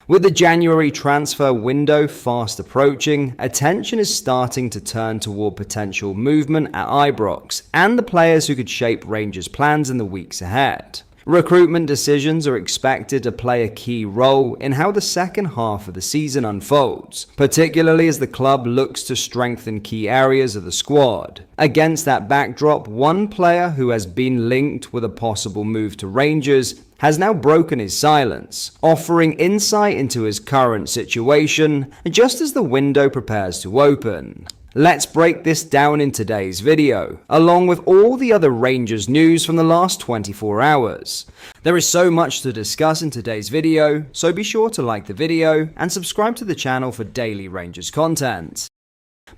With the January transfer window fast approaching, attention is starting to turn toward potential movement at Ibrox and the players who could shape Rangers' plans in the weeks ahead. Recruitment decisions are expected to play a key role in how the second half of the season unfolds, particularly as the club looks to strengthen key areas of the squad. Against that backdrop, one player who has been linked with a possible move to Rangers has now broken his silence, offering insight into his current situation just as the window prepares to open. Let's break this down in today's video, along with all the other Rangers news from the last 24 hours. There is so much to discuss in today's video, so be sure to like the video and subscribe to the channel for daily Rangers content.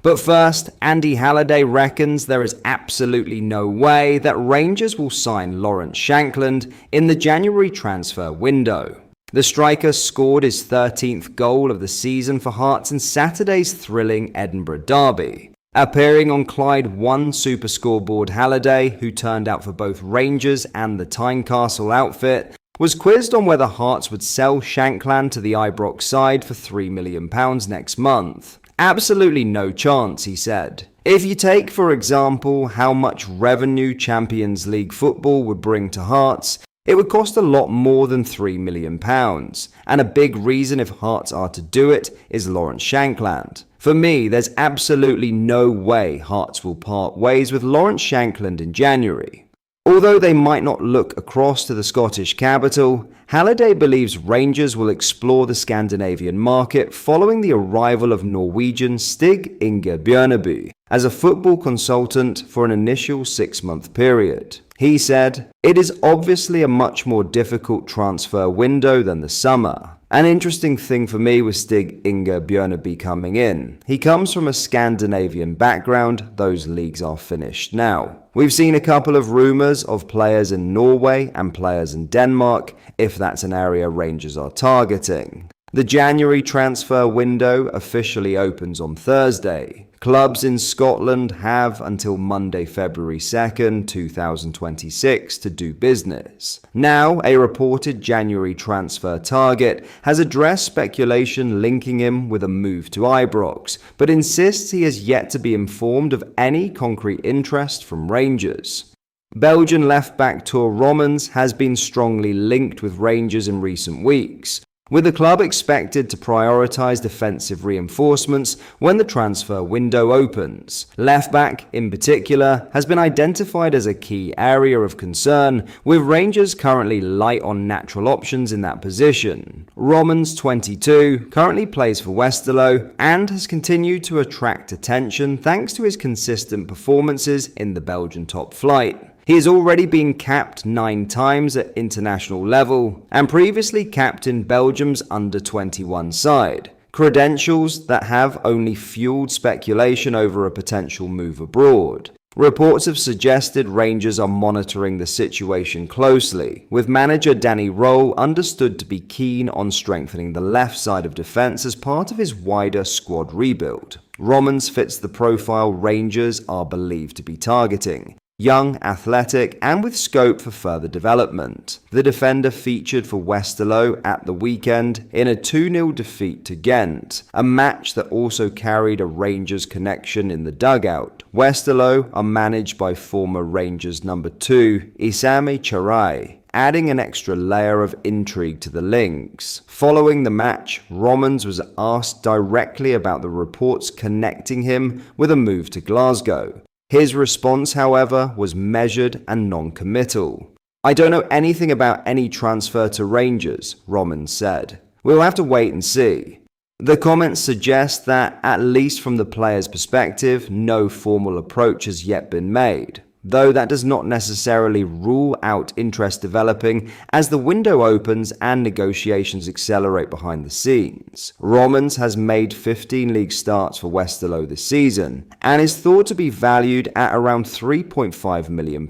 But first, Andy Halliday reckons there is absolutely no way that Rangers will sign Lawrence Shankland in the January transfer window. The striker scored his 13th goal of the season for Hearts in Saturday's thrilling Edinburgh derby. Appearing on Clyde 1 Super Scoreboard, Halliday, who turned out for both Rangers and the Tynecastle outfit, was quizzed on whether Hearts would sell Shankland to the Ibrox side for £3 million next month. Absolutely no chance, he said. If you take, for example, how much revenue Champions League football would bring to Hearts, it would cost a lot more than £3 million, and a big reason if Hearts are to do it is Lawrence Shankland. For me, there's absolutely no way Hearts will part ways with Lawrence Shankland in January. Although they might not look across to the Scottish capital, Halliday believes Rangers will explore the Scandinavian market following the arrival of Norwegian Stig Inge Bjørneby as a football consultant for an initial 6-month period. He said, "It is obviously a much more difficult transfer window than the summer. An interesting thing for me was Stig Inge Bjørneby coming in. He comes from a Scandinavian background, those leagues are finished now. We've seen a couple of rumours of players in Norway and players in Denmark, if that's an area Rangers are targeting." The January transfer window officially opens on Thursday. Clubs in Scotland have until Monday, February 2nd, 2026 to do business. Now, a reported January transfer target has addressed speculation linking him with a move to Ibrox, but insists he has yet to be informed of any concrete interest from Rangers. Belgian left-back Toon Raemaekers has been strongly linked with Rangers in recent weeks, with the club expected to prioritise defensive reinforcements when the transfer window opens. Left-back, in particular, has been identified as a key area of concern, with Rangers currently light on natural options in that position. Raemaekers, 22, currently plays for Westerlo and has continued to attract attention thanks to his consistent performances in the Belgian top flight. He has already been capped 9 times at international level and previously captained Belgium's under-21 side, credentials that have only fueled speculation over a potential move abroad. Reports have suggested Rangers are monitoring the situation closely, with manager Danny Rowe understood to be keen on strengthening the left side of defence as part of his wider squad rebuild. Raemaekers fits the profile Rangers are believed to be targeting. Young, athletic, and with scope for further development. The defender featured for Westerlo at the weekend in a 2-0 defeat to Ghent, a match that also carried a Rangers connection in the dugout. Westerlo are managed by former Rangers number 2, Isami Charai, adding an extra layer of intrigue to the links. Following the match, Raemaekers was asked directly about the reports connecting him with a move to Glasgow. His response, however, was measured and non-committal. "I don't know anything about any transfer to Rangers," Raemaekers said. "We'll have to wait and see." The comments suggest that, at least from the player's perspective, no formal approach has yet been made, though that does not necessarily rule out interest developing as the window opens and negotiations accelerate behind the scenes. Raemaekers has made 15 league starts for Westerlo this season and is thought to be valued at around £3.5 million,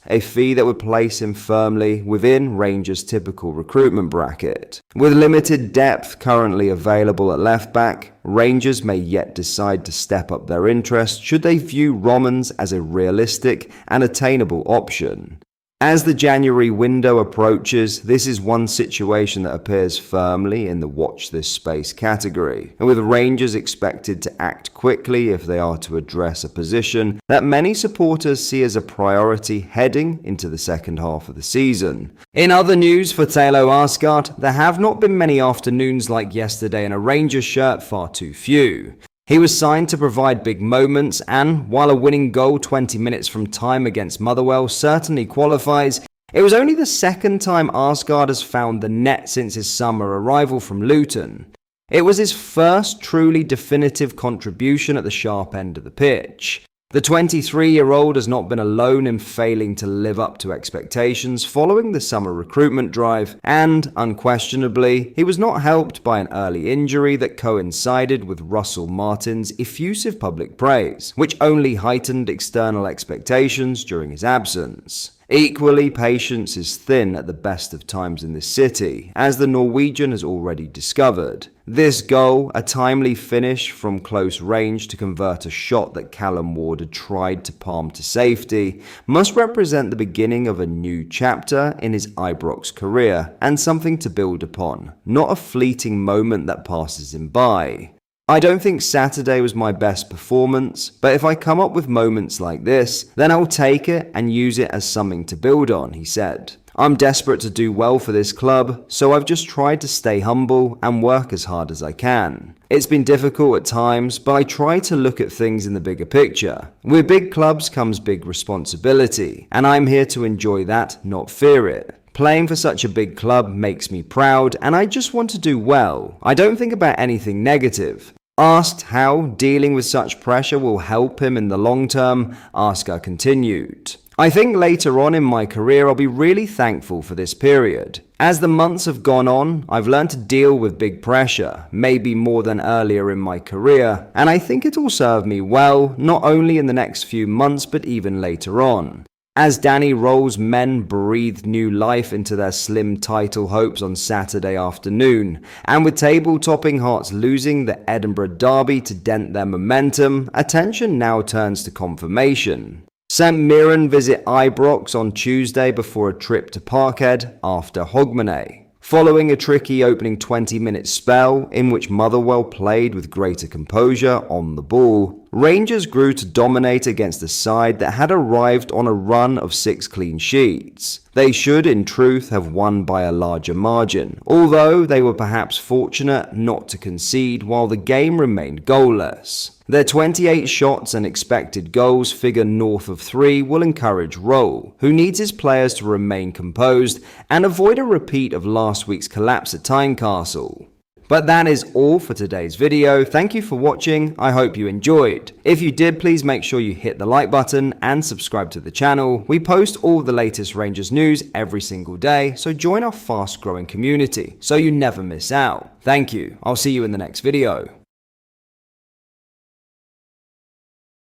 a fee that would place him firmly within Rangers' typical recruitment bracket. With limited depth currently available at left back, Rangers may yet decide to step up their interest should they view Raemaekers as a realistic and attainable option. As the January window approaches, this is one situation that appears firmly in the watch this space category, and with Rangers expected to act quickly if they are to address a position that many supporters see as a priority heading into the second half of the season. In other news for Telo Arsgaard, there have not been many afternoons like yesterday in a Rangers shirt, far too few. He was signed to provide big moments, and while a winning goal 20 minutes from time against Motherwell certainly qualifies, it was only the second time Arsgaard has found the net since his summer arrival from Luton. It was his first truly definitive contribution at the sharp end of the pitch. The 23-year-old has not been alone in failing to live up to expectations following the summer recruitment drive, and, unquestionably, he was not helped by an early injury that coincided with Russell Martin's effusive public praise, which only heightened external expectations during his absence. Equally, patience is thin at the best of times in this city, as the Norwegian has already discovered. This goal, a timely finish from close range to convert a shot that Callum Ward had tried to palm to safety, must represent the beginning of a new chapter in his Ibrox career, and something to build upon, not a fleeting moment that passes him by. I don't think Saturday was my best performance, but if I come up with moments like this, then I'll take it and use it as something to build on, he said. I'm desperate to do well for this club, so I've just tried to stay humble and work as hard as I can. It's been difficult at times, but I try to look at things in the bigger picture. With big clubs comes big responsibility, and I'm here to enjoy that, not fear it. Playing for such a big club makes me proud, and I just want to do well. I don't think about anything negative. Asked how dealing with such pressure will help him in the long term, Asker continued. I think later on in my career I'll be really thankful for this period. As the months have gone on, I've learned to deal with big pressure, maybe more than earlier in my career, and I think it'll serve me well, not only in the next few months but even later on. As Danny Roll's men breathed new life into their slim title hopes on Saturday afternoon, and with table-topping Hearts losing the Edinburgh derby to dent their momentum, attention now turns to confirmation. St Mirren visit Ibrox on Tuesday before a trip to Parkhead after Hogmanay. Following a tricky opening 20-minute spell in which Motherwell played with greater composure on the ball, Rangers grew to dominate against a side that had arrived on a run of 6 clean sheets. They should, in truth, have won by a larger margin, although they were perhaps fortunate not to concede while the game remained goalless. Their 28 shots and expected goals figure north of 3 will encourage Roll, who needs his players to remain composed and avoid a repeat of last week's collapse at Tynecastle. But that is all for today's video. Thank you for watching. I hope you enjoyed. If you did, please make sure you hit the like button and subscribe to the channel. We post all the latest Rangers news every single day, so join our fast growing community so you never miss out. Thank you. I'll see you in the next video.